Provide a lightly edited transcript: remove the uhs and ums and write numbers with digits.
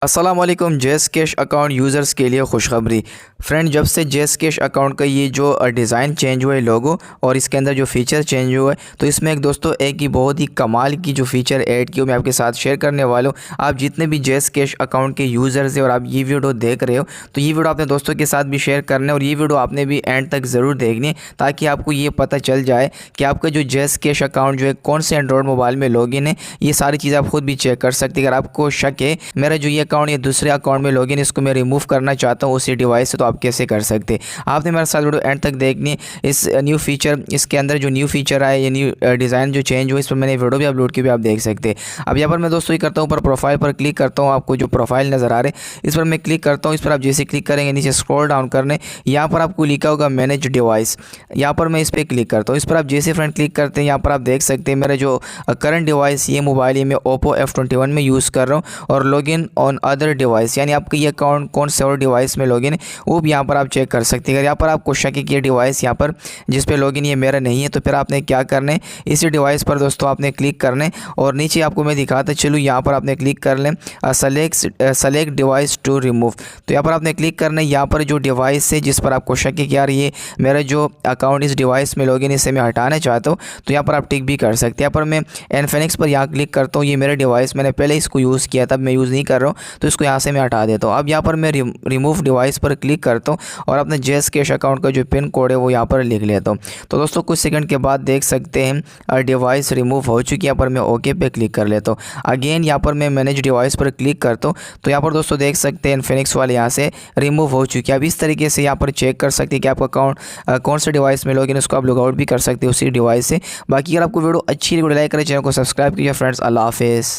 अस्सलामुअलैकुम। जेस cash account users के लिए खुशखबरी। फ्रेंड, जब से जेस कैश अकाउंट का ये जो डिज़ाइन चेंज हुआ है, लोगो और इसके अंदर जो फ़ीचर चेंज हुआ है, तो इसमें एक दोस्तों एक ही बहुत ही कमाल की जो फ़ीचर ऐड की मैं आपके साथ शेयर करने वाला हूँ। आप जितने भी जेस कैश अकाउंट के यूज़र्स हैं और आप ये वीडियो देख रहे हो, तो ये वीडियो अपने दोस्तों के साथ भी शेयर करना है और ये वीडियो आपने भी एंड तक ज़रूर देखनी है ताकि आपको ये पता चल जाए कि आपका जो जेस कैश अकाउंट जो है कौन से एंड्रॉयड मोबाइल में लॉगिन है। ये सारी चीज़ें आप खुद भी चेक कर सकते हैं। अगर आपको शक है मेरा जो ये अकाउंट, ये दूसरे अकाउंट में लॉगिन, इसको मैं रिमूव करना चाहता हूँ उसी डिवाइस से, तो आप कैसे कर सकते हैं। आपने मेरे साथ वीडियो एंड तक देखनी। इस न्यू फीचर, इसके अंदर जो न्यू फीचर आया, ये न्यू डिज़ाइन जो चेंज हुआ, इस पर मैंने वीडियो भी अपलोड की, भी आप देख सकते हैं। अब यहाँ पर मैं दोस्तों ये करता हूँ, ऊपर प्रोफाइल पर क्लिक करता हूँ। आपको जो प्रोफाइल नज़र आ रहे हैं इस पर मैं क्लिक करता हूँ। इस पर आप जैसे क्लिक करेंगे नीचे स्क्रॉल डाउन करने, यहाँ पर आपको लिखा होगा मैनेज डिवाइस। यहाँ पर मैं इस पर क्लिक करता हूँ। इस पर आप जैसे फ्रेंड क्लिक करते हैं, यहाँ पर आप देख सकते हैं मेरा जो करंट डिवाइस, ये मोबाइल ये मैं ओप्पो F21 में यूज़ कर रहा हूँ और लॉगिन ऑन अदर डिवाइस, यानी आपका ये अकाउंट कौन से और डिवाइस में लॉगिन है वो भी यहाँ पर आप चेक कर सकते हैं। अगर यहाँ पर आपको शक है कि ये डिवाइस यहाँ पर जिस पे लॉगिन ये मेरा नहीं है, तो फिर आपने क्या करना है, इसी डिवाइस पर दोस्तों आपने क्लिक करना है और नीचे आपको मैं दिखाता चलूँ, यहाँ पर आपने क्लिक कर लें सेलेक्ट डिवाइस टू रिमूव। तो यहाँ पर आपने क्लिक करना है। यहाँ पर जो डिवाइस है जिस पर आपको शक है कि यार ये मेरा जो अकाउंट इस डिवाइस में लॉगिन, इसे मैं हटाना चाहता हूँ, तो यहाँ पर आप टिक भी कर सकते हैं। यहाँ पर मैं इन्फिनिक्स पर यहाँ क्लिक करता हूँ। ये मेरा डिवाइस मैंने पहले इसको यूज़ किया था, अब मैं यूज़ नहीं कर रहा हूँ, तो इसको यहाँ से मैं हटा देता हूँ। अब यहाँ पर मैं रिमूव डिवाइस पर क्लिक करता हूँ और अपने जेस कैश अकाउंट का जो पिन कोड है वो यहाँ पर लिख लेता हूँ। तो दोस्तों कुछ सेकंड के बाद देख सकते हैं डिवाइस रिमूव हो चुकी है। यहाँ पर मैं ओके पे क्लिक कर लेता हूँ। अगेन यहाँ पर मैं मैनेज डिवाइस पर क्लिक करता हूँ, तो यहाँ पर दोस्तों देख सकते हैं इन्फिनिक्स वाले यहाँ से रिमूव हो चुकी है। अब इस तरीके से यहाँ पर चेक कर सकते हैं कि आपका अकाउंट कौन से डिवाइस में लॉगिन, उसको आप लॉगआउट भी कर सकते हैं उसी डिवाइस से। बाकी अगर आपको वीडियो अच्छी लगी, लाइक करें, चैनल को सब्सक्राइब कीजिए फ्रेंड्स। अल्लाह हाफिज़।